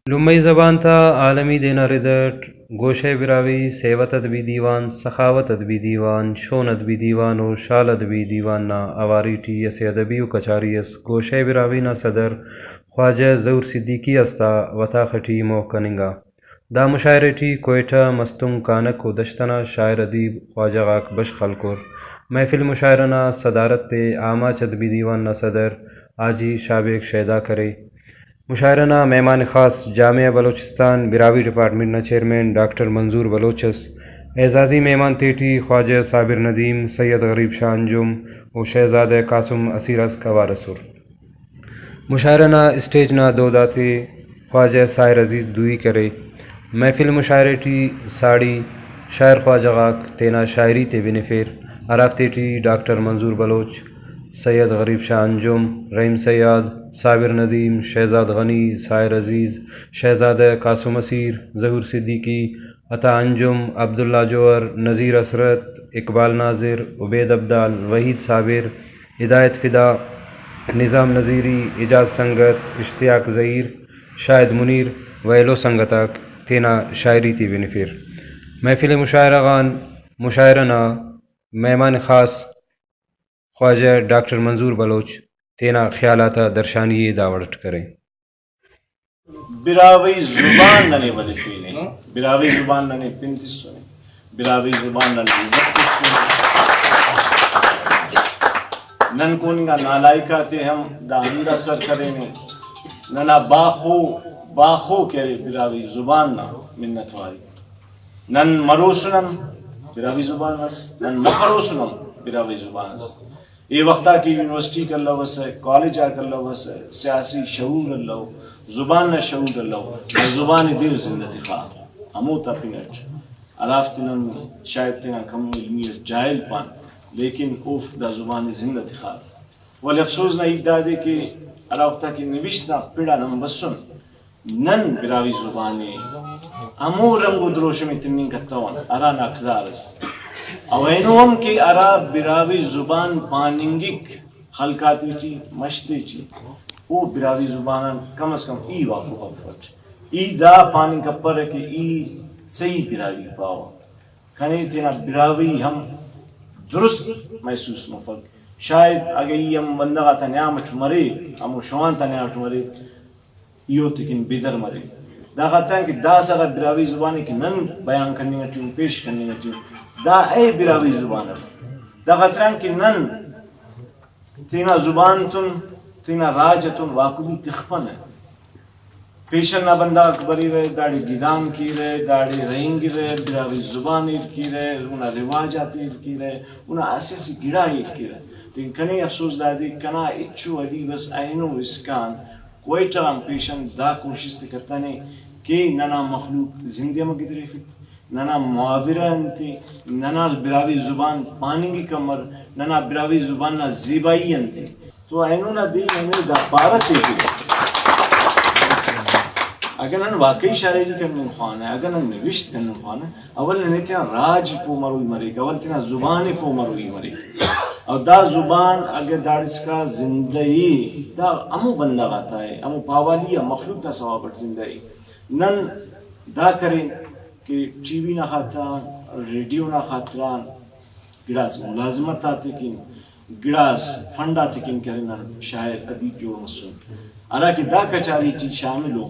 لومړی زبان ته عالمی دینا ردٹ گوشہ براوی سیوت ادبی دیوان سخاوت ادبی دیوان شون ادبی دیوان و شال ادبی دیوان نا اواری ٹی اسے ادبی و کچاری اس گوشہ براوی نا صدر خواجہ ظہور صدیقی استا وطا خٹی موکننگا دا مشاعرے ٹی کوئٹہ مستنگ کانک و دشتنا شاعر ادیب خواجہ غاک بش خلکر محفل مشاعرہ نا صدارت تے آماچ ادبی دیوان نا صدر آجی شابیک شیدا کرے مشاعرہ نا مہمان خاص جامعہ بلوچستان براوی ڈپارٹمنٹ نا چیئرمین ڈاکٹر منظور بلوچس اعزازی مہمان تیٹی خواجہ صابر ندیم سید غریب شاہ انجم و شہزادہ قاسم اسیرس کوارسر مشاعرہ نا اسٹیج نا دو داتے خواجہ سائر عزیز دوئی کرے محفل مشاعرے ٹی ساڑی شاعر خواجہ غاک تینا شاعری تے بنفیر عرافتے ٹی ڈاکٹر منظور بلوچ سید غریب شاہ انجم رحیم سیاد صابر ندیم شہزاد غنی سائر عزیز شہزادہ قاسم اسیر ظہور صدیقی عطا انجم عبداللہ جوہر نذیر اسرت اقبال ناظر عبید عبدال وحید صابر ہدایت فدا نظام نذیری اعجاز سنگت اشتیاق ظہیر شاہد منیر ویلو سنگتاک تینا شاعری تی بنفیر محفل مشاعرہ غان مشاعرہ نا مہمان خاص خواجہ ڈاکٹر منظور بلوچ تینا خیالات درشانی داوڑٹ کریں براوی زبان ننے بلے فینے براوی زبان ننے پنتی سنے براوی زبان ننے عزت سنے نن کونگا نالائکا تے ہم دا اندہ سر کریں ننا باخو کرے براوی زبان نا منت واری نن مروسنم براوی زبان اس نن مخروسنم براوی زبان اس یہ وقتا کی یونیورسٹی کر لو بس ہے کالج آ کر لو بس ہے سیاسی شعور کر لو زبان نہ شعور کر لو زبان دل زندگی خواہ ہمو تا پینٹ علافتنم شاید تینا کم علمیت جائل پان لیکن اوف دا زبان زندگی خواہ ولی افسوس نہ ایک دادے کہ علافتہ کی نوشتنا پیڑا نم بسن نن براوی زبانی ہمو رنگ و دروش میں تنین کتوان ارا ناکدارس اوینوم کی ارا براوی زبان پاننگک خلقاتی چی مشتی چی او براوی زبان کم از کم ای واقع حفت ای دا پانی کپر ہے کہ ای صحیح براوی پاوا کھنے تینا براوی ہم درست محسوس مفق شاید اگر ای ہم بندگا تا نیامت مرے ہمو شوان تا نیامت مرے ایو تکن بیدر مرے دا خاطر ہے کہ دا سغا براوی زبانی کی نن بیان کرنی گا چون پیش کرنی گا چون دا اے براوی زبان دا خطران کہ نن تینا زبان تن تینا راج تن واقعی تخپن ہے پیشن نہ بندہ اکبری رہے داڑی گیدان کی رہے داڑی رہنگی رہے براوی زبان ایر کی رہے انہا رواجات ایر کی رہے انہا اساسی گڑا ایر کی رہے لیکن کنی افسوس دادی کنا اچھو ادی بس اینو اسکان کوئٹہ ہم پیشن دا کوشش کرتا نہیں کہ ننا مخلوق زندگی میں گدری فکر ننا معاورہ انتی ننا براوی زبان پانی کی کمر ننا براوی زبان نا زیبائی انتی تو اینو نا دی ہمیں دا پارت دیکھیں اگر نن واقعی شاعری کرنے خوان ہے اگر نن نوشت کرنے خوان ہے اول ننے تینا راج پو مروی مرے گا اول تینا زبان پو مروی مرے اور دا زبان اگر دارس کا زندگی دا امو بندہ آتا ہے امو پاوالی مخلوق کا ثوابت زندگی نن دا کریں کہ ٹی وی نہ خاطران ریڈیو نہ خاطران گڑاس ملازمت آتے کن گڑاس فنڈ آتے کن کرنا شاعر ادیب جو مسلم ارا کہ دا کچاری ٹی شامل ہو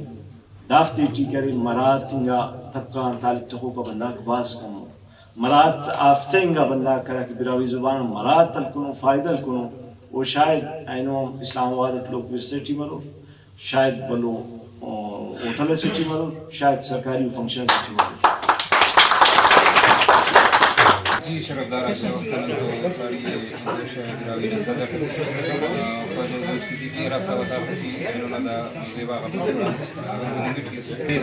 دافتے ٹی کرے مرات انگا طبقان طالب تخو کا بندہ باز کم ہو مرات آفتے انگا بندہ کرا کہ براوی زبان مرات تل کنو فائدہ کنو وہ شاید اینو اسلام آباد لوگ ورسٹی مرو شاید بلو ہوتل سچی مرو شاید سرکاری فنکشن سچی مرو جی شرفدار سے وقتاً تو ساری گوشہ براوی نا صدر خواجہ ظہور صدیقی رابطہ وطا خطی اینونا دا سیوا غفر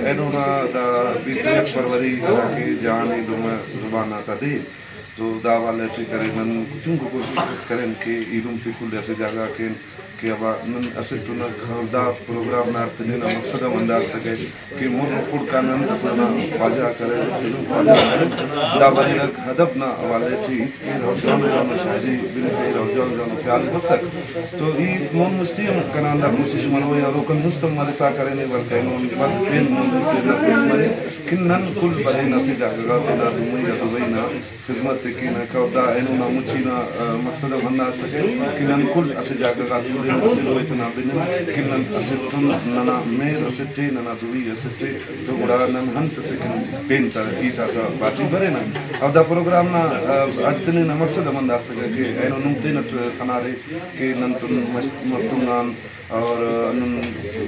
اینونا دا 21 فروری کی جہانی زبان آتا دے تو دا والے کرے من چونکہ کوشش کریں کہ ایدم فکل ایسے جگہ کہ اب نن اسٹنا خدا پروگرام نارتنی نا مقصد انداز سکے کہ مر خود کا نن تسنا خواجہ کرے جسم خواجہ کرے دا بری نک ہدف نہ حوالے تھی کہ روزان جان شاہی بن کے روزان جان خیال بسک تو ای مون مستیم کنان دا کوشش منو یا لوکن مستم مرسا کرے نے ورکے نون بس پین مون مستیم مرے کن نن کل بری نسی جاگا تنا دمی یا دوینا خدمت کی نہ کودا اینو نہ مچینا مقصد انداز سکے کہ نن کل اس جاگا تھوڑے اسے ہوئتنا بن کہ نن اسے تن ننا میر اسے تے ننا دوی اسے تے تو بڑا نن ہنت سکن پین ترقی تا پارٹی برے نا اب دا پروگرام نا اجتنے نا مقصد انداز سکے کہ اینو نمتے نٹ کنارے کہ نن تن مستونان اور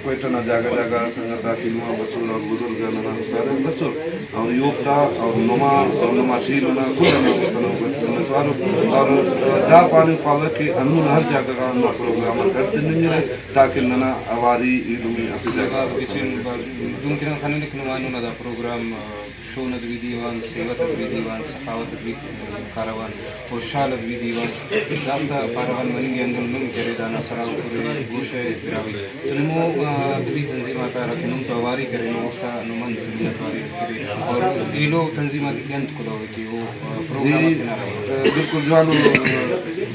کوئٹنا جاگا جاگا سنگتا فلما بسول اور بزرگ ننا استاد بسول اور یوفتا اور نماز اور نماشی ننا کلنا مستنو اور دا پانی پاور کے انون ہر جاگا کا نا پروگرام کرتے نہیں رہے تاکہ ننا اواری علمی اسی جاگا ممکن خانه نکنوانو نا دا پروگرام شو ندوی دیوان سیوت ندوی دیوان سخاوت ندوی کاروان اور شال ندوی دیوان دافتا پاروان منگی اندر نم کرے دانا سلام کرے گوشہ براوی تنمو دبی تنظیمات رکنم تو اواری کرے نو وقتا نمان تنظیمات اواری کرے اور ایلو تنظیمات کینت کلو ہوتی وہ پروگرام اتنا رہے بالکل جوانو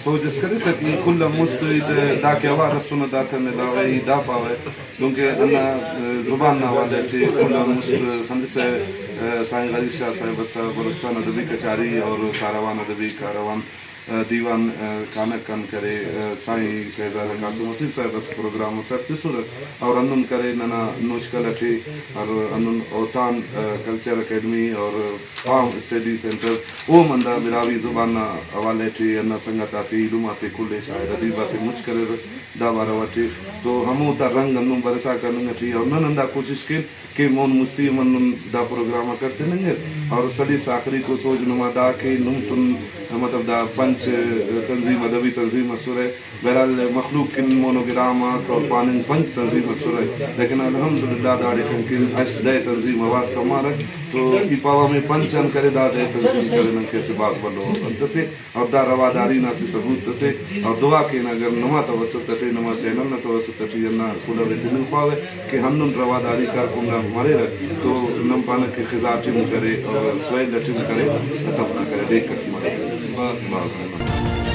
سوچس کرے سکی کل مستوید دا کے آوار رسونا دا تھنے داوئی دا پاوے کیونکہ اللہ زبان نا واجہ تھی کل مست خندس سائن غریب شاہ صاحب بستہ بلستان ادبی کچاری اور کاروان ادبی کاروان دیوان کانک کن کرے سائیں شہزادہ قاسم وسیع صاحب اس پروگرام سرتی صورت اور انن کرے ننا نوشکل اٹھی اور انن اوتان کلچر اکیڈمی اور فارم اسٹڈی سینٹر او مندہ براوی زبان حوالے تھی انا سنگت آتی علومات کلے شاید ادیبات مجھ کرے دا بارا وٹھی تو ہمو دا رنگ انن برسا کرنگ تھی اور نن اندہ کوشش کی کہ مون مستیم انن دا پروگرام کرتے ننگے اور سلیس آخری کو سوچ نما دا کہ نم تن مطلب دا پنچ تنظیم ادبی تنظیم مسور ہے بہرحال مخلوق کن مونوگرامات اور پاننگ پنچ تنظیم مسور ہے لیکن الحمدللہ داڑے کن اش دے تنظیم آوات کمارا تو ای پاوا میں پنچن کرے دا دے تنظیم کرے ننکے سے باز بلو انتسے اور دا رواداری نا سی ثبوت تسے اور دعا کے اگر نما توسط تٹے نما چینل نا توسط تٹے نا کھولا ویتے نہیں پاوے کہ ہم نن رواداری کر کنگا ہمارے رہے تو نم پانک کے خزارٹی میں کرے اور سوئے لٹی میں کرے تب نہ کرے دیکھ قسمت باز